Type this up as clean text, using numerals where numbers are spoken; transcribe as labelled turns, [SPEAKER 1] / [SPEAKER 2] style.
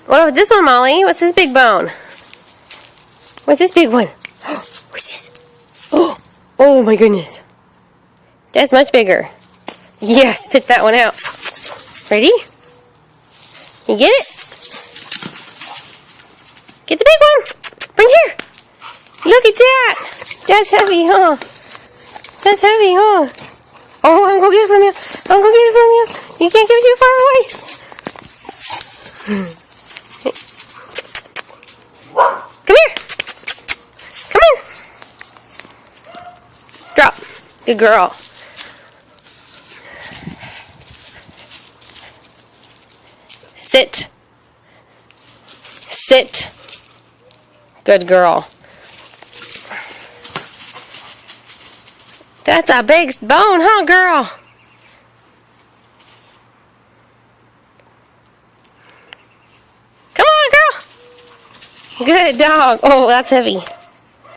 [SPEAKER 1] What about this one, Molly? What's this big bone? What's this big one? What's this? Oh my goodness. That's much bigger. Yeah, spit that one out. Ready? You get it? Get the big one. Bring here. Look at that. That's heavy, huh? That's heavy, huh? Oh, I'm gonna get it from you. I'm gonna get it from you. You can't get it too far away. Come here. Come in. Drop. Good girl. Sit. Sit. Good girl. That's a big bone, huh, girl? Come on, girl. Good dog. Oh, that's heavy.